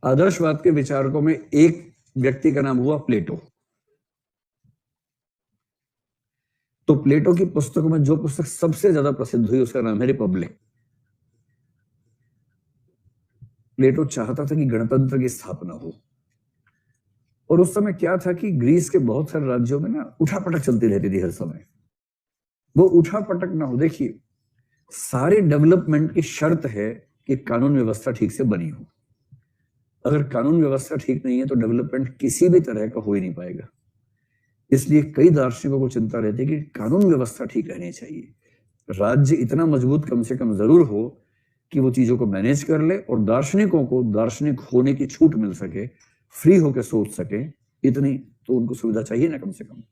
आदर्शवाद के विचारकों में एक व्यक्ति का नाम हुआ प्लेटो। तो प्लेटो की पुस्तकों में जो पुस्तक सबसे ज्यादा प्रसिद्ध हुई उसका नाम है रिपब्लिक। प्लेटो चाहता था कि गणतंत्र की स्थापना हो, और उस समय क्या था कि ग्रीस के बहुत सारे राज्यों में ना उठापटक चलती रहती थी हर समय। वो उठापटक ना हो, देखिए सारे डेवलपमेंट की शर्त है कि कानून व्यवस्था ठीक से बनी हो। अगर कानून व्यवस्था ठीक नहीं है तो डेवलपमेंट किसी भी तरह का हो ही नहीं पाएगा। इसलिए कई दार्शनिकों को चिंता रहती है कि कानून व्यवस्था ठीक रहनी चाहिए, राज्य इतना मजबूत कम से कम जरूर हो कि वो चीजों को मैनेज कर ले और दार्शनिकों को दार्शनिक होने की छूट मिल सके, फ्री होकर सोच सके, इतनी तो उनको सुविधा चाहिए ना कम से कम।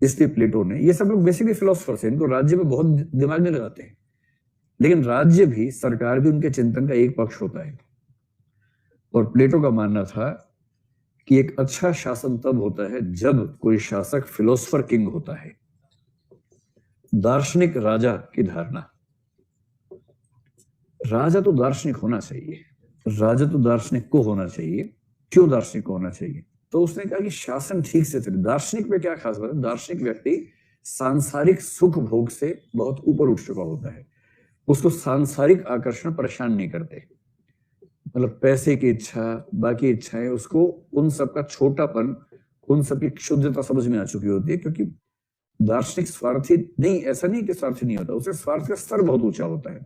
इसलिए प्लेटो ने, ये सब लोग बेसिकली फिलोसफर्स हैं, इनको राज्य में बहुत दिमाग नहीं लगाते हैं, लेकिन राज्य भी सरकार भी उनके चिंतन का एक पक्ष होता है। और प्लेटो का मानना था कि एक अच्छा शासन तब होता है जब कोई शासक फिलोसफर किंग होता है, दार्शनिक राजा की धारणा। राजा तो दार्शनिक होना चाहिए, राजा तो दार्शनिक को होना चाहिए। क्यों दार्शनिक को होना चाहिए? तो उसने कहा कि शासन ठीक से चले। दार्शनिक में क्या खास बात है? दार्शनिक व्यक्ति सांसारिक सुख भोग से बहुत ऊपर उठ चुका होता है, उसको सांसारिक आकर्षण परेशान नहीं करते, मतलब पैसे की इच्छा, बाकी इच्छाएं, उसको उन सब का छोटापन, उन सब की क्षुद्रता समझ में आ चुकी होती है। क्योंकि दार्शनिक स्वार्थी नहीं, ऐसा नहीं कि स्वार्थी नहीं होता, उसे स्वार्थ का स्तर बहुत ऊंचा होता है,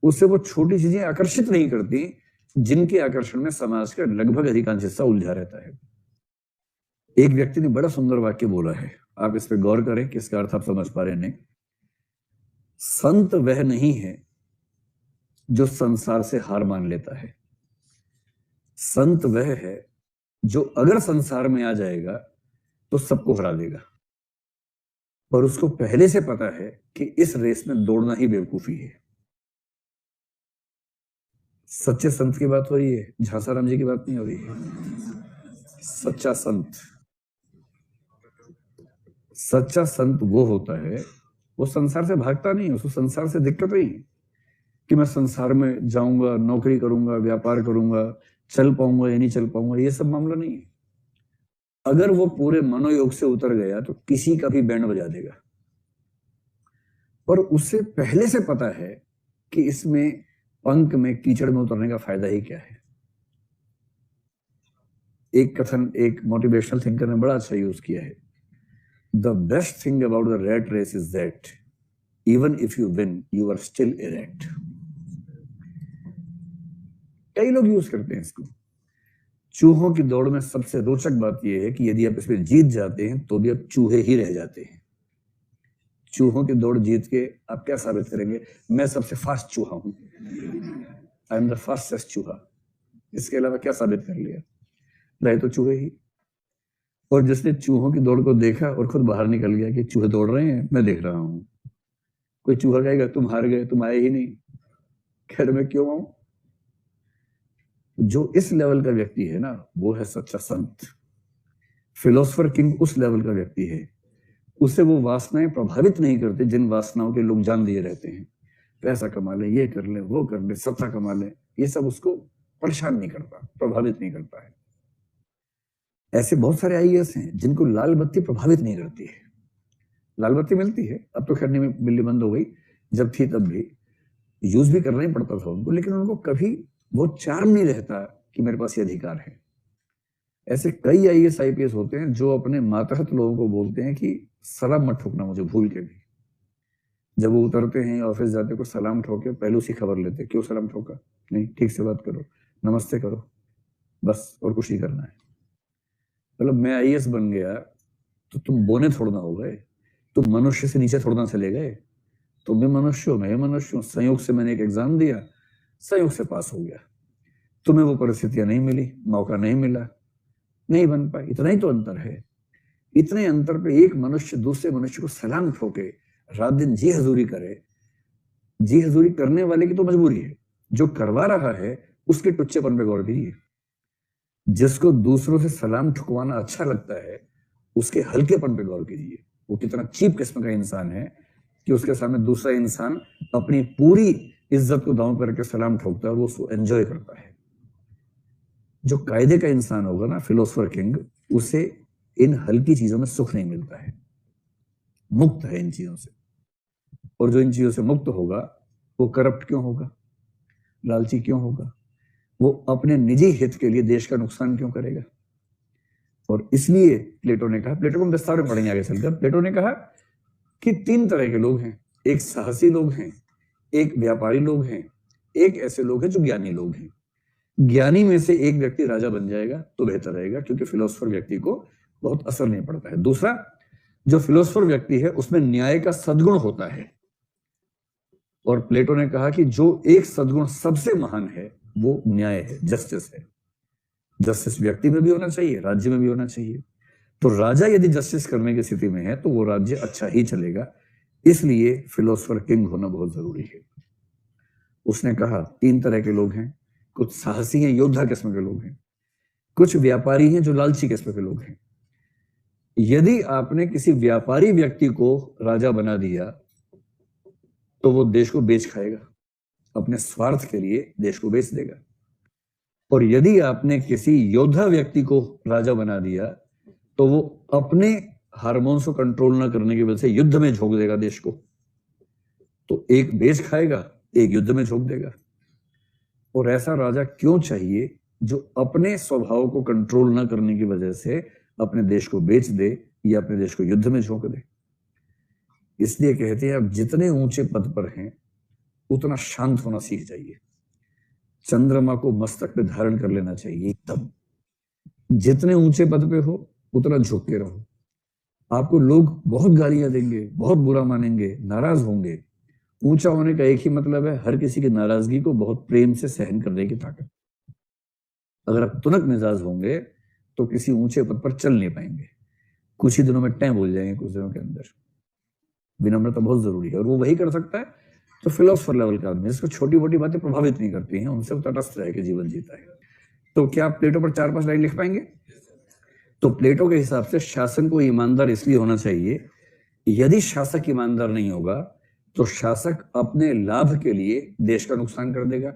उससे वो छोटी चीजें आकर्षित नहीं करती जिनके आकर्षण में समाज का लगभग अधिकांश हिस्सा उलझा रहता है। एक व्यक्ति ने बड़ा सुंदर वाक्य बोला है, आप इस पर गौर करें कि इसका अर्थ आप समझ पा रहे हैं। संत वह नहीं है जो संसार से हार मान लेता है, संत वह है जो अगर संसार में आ जाएगा तो सबको हरा देगा, पर उसको पहले से पता है कि इस रेस में दौड़ना ही बेवकूफी है। सच्चे संत की बात हो रही है, झांसाराम जी की बात नहीं हो रही है। सच्चा संत, सच्चा संत वो होता है, वो संसार से भागता नहीं, उसको संसार से दिक्कत नहीं कि मैं संसार में जाऊंगा, नौकरी करूंगा, व्यापार करूंगा, चल पाऊंगा या नहीं चल पाऊंगा, ये सब मामला नहीं है। अगर वो पूरे मनोयोग से उतर गया तो किसी का भी बैंड बजा देगा, पर उससे पहले से पता है कि इसमें पंख में कीचड़ में उतरने का फायदा ही क्या है। एक कथन एक मोटिवेशनल थिंकर ने बड़ा अच्छा यूज किया है, the best thing about the rat race is that even if you win you are still a rat. कई लोग यूज करते हैं इसको। चूहों की दौड़ में सबसे रोचक बात यह है कि यदि आप इसमें जीत जाते हैं तो भी आप चूहे ही रह जाते हैं। चूहों की दौड़ जीत के आप क्या साबित करेंगे? मैं सबसे फास्ट चूहा हूं, आई एम द फास्टेस्ट चूहा। इसके अलावा क्या साबित कर लिया? रहे तो चूहे ही। और जिसने चूहों की दौड़ को देखा और खुद बाहर निकल गया कि चूहे दौड़ रहे हैं, मैं देख रहा हूं, कोई चूहा कहेगा तुम हार गए, तुम आए ही नहीं, खैर मैं क्यों आऊं? जो इस लेवल का व्यक्ति है ना, वो है सच्चा संत। फिलोसफर किंग उस लेवल का व्यक्ति है, उसे वो वासनाएं प्रभावित नहीं करते जिन वासनाओं के लोग जान दिए रहते हैं। पैसा कमा ले, ये कर ले, वो कर ले, सत्ता कमा ले, ये सब उसको परेशान नहीं करता, प्रभावित नहीं करता है। ऐसे बहुत सारे आईएएस हैं जिनको लाल बत्ती प्रभावित नहीं करती है। लाल बत्ती मिलती है, अब तो खैर नहीं मिलनी बंद हो गई, जब थी तब भी यूज भी करना ही पड़ता था उनको, लेकिन उनको कभी वो चार्म नहीं रहता कि मेरे पास ये अधिकार है। ऐसे कई आईएएस आईपीएस होते हैं जो अपने मातहत लोगों को बोलते हैं कि सलाम मत ठोकना मुझे भूल के भी। जब वो उतरते हैं ऑफिस जाते को सलाम ठोके, पहले उसी खबर लेते, क्यों सलाम ठोका? नहीं, ठीक से बात करो, नमस्ते करो, बस, और कुछ नहीं करना है। मतलब मैं आईएएस बन गया तो तुम बोने थोड़ा ना हो गए, तुम मनुष्य से नीचे थोड़ा ना चले गए, तुम भी मनुष्य हो, मैं मनुष्य हूं। संयोग से मैंने एक एग्जाम दिया, संयोग से पास हो गया, तुम्हें वो परिस्थितियां नहीं मिली, मौका नहीं मिला, नहीं बन पाई, इतना ही तो अंतर है। इतने अंतर पे एक मनुष्य दूसरे मनुष्य को सलाम ठोके, रात दिन जी हजूरी करे। जी हजूरी करने वाले की तो मजबूरी है, जो करवा रहा है उसके टुच्चेपन पे गौर कीजिए। जिसको दूसरों से सलाम ठुकवाना अच्छा लगता है उसके हल्केपन पे गौर कीजिए। वो कितना चीप किस्म का इंसान है कि उसके सामने दूसरा इंसान अपनी पूरी इज्जत को दांव करके सलाम ठोकता है और वो उसको एंजॉय करता है। जो कायदे का इंसान होगा ना, फिलोसफर किंग, उसे इन हल्की चीजों में सुख नहीं मिलता है, मुक्त है इन चीजों से। और जो इन चीजों से मुक्त होगा वो करप्ट क्यों होगा, लालची क्यों होगा, वो अपने निजी हित के लिए देश का नुकसान क्यों करेगा। और इसलिए प्लेटो ने कहा, प्लेटो को हम विस्तार में पढ़ेंगे आगे चलकर, प्लेटो ने कहा कि 3 तरह के लोग हैं, एक साहसी लोग हैं, एक व्यापारी लोग हैं, एक ऐसे लोग हैं जो ज्ञानी लोग हैं। ज्ञानी में से एक व्यक्ति राजा बन जाएगा तो बेहतर रहेगा, क्योंकि फिलोसफर व्यक्ति को बहुत असर नहीं पड़ता है। दूसरा, जो फिलोसफर व्यक्ति है उसमें न्याय का सद्गुण होता है। और प्लेटो ने कहा कि जो एक सद्गुण सबसे महान है वो न्याय है, जस्टिस है। जस्टिस व्यक्ति में भी होना चाहिए, राज्य में भी होना चाहिए। तो राजा यदि जस्टिस करने की स्थिति में है तो वो राज्य अच्छा ही चलेगा। इसलिए फिलोसफर किंग होना बहुत जरूरी है। उसने कहा 3 तरह के लोग हैं, कुछ साहसी हैं, योद्धा किस्म के लोग हैं, कुछ व्यापारी हैं जो लालची किस्म के लोग हैं। यदि आपने किसी व्यापारी व्यक्ति को राजा बना दिया तो वो देश को बेच खाएगा, अपने स्वार्थ के लिए देश को बेच देगा। और यदि आपने किसी योद्धा व्यक्ति को राजा बना दिया तो वो अपने हार्मोन्स को कंट्रोल ना करने की वजह से युद्ध में झोंक देगा देश को। तो एक बेच खाएगा, एक युद्ध में झोंक देगा। और ऐसा राजा क्यों चाहिए जो अपने स्वभाव को कंट्रोल ना करने की वजह से अपने देश को बेच दे या अपने देश को युद्ध में झोंक दे। इसलिए कहते हैं आप जितने ऊंचे पद पर हैं उतना शांत होना सीख जाइए। चंद्रमा को मस्तक पे धारण कर लेना चाहिए एकदम। जितने ऊंचे पद पे हो उतना झुक के रहो। आपको लोग बहुत गालियां देंगे, बहुत बुरा मानेंगे, नाराज होंगे। ऊंचा होने का एक ही मतलब है, हर किसी की नाराजगी को बहुत प्रेम से सहन करने की ताकत। अगर आप तुनक मिजाज होंगे तो किसी ऊंचे पद पर चल नहीं पाएंगे, कुछ ही दिनों में टैं बोल जाएंगे, कुछ दिनों के अंदर। विनम्रता बहुत जरूरी है और वो वही कर सकता है तो फिलोसफर लेवल का आदमी, जिसको छोटी मोटी बातें प्रभावित नहीं करती हैं, उनसे वो तटस्थ रह के जीवन जीता है। तो क्या आप प्लेटो पर 4-5 लाइन लिख पाएंगे? तो प्लेटो के हिसाब से शासन को ईमानदार इसलिए होना चाहिए, यदि शासक ईमानदार नहीं होगा तो शासक अपने लाभ के लिए देश का नुकसान कर देगा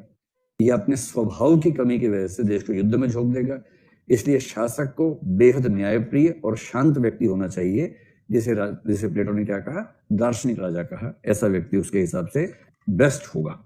या अपने स्वभाव की कमी की वजह से देश को युद्ध में झोंक देगा। इसलिए शासक को बेहद न्यायप्रिय और शांत व्यक्ति होना चाहिए, जिसे प्लेटो ने क्या कहा, दार्शनिक राजा कहा। ऐसा व्यक्ति उसके हिसाब से बेस्ट होगा।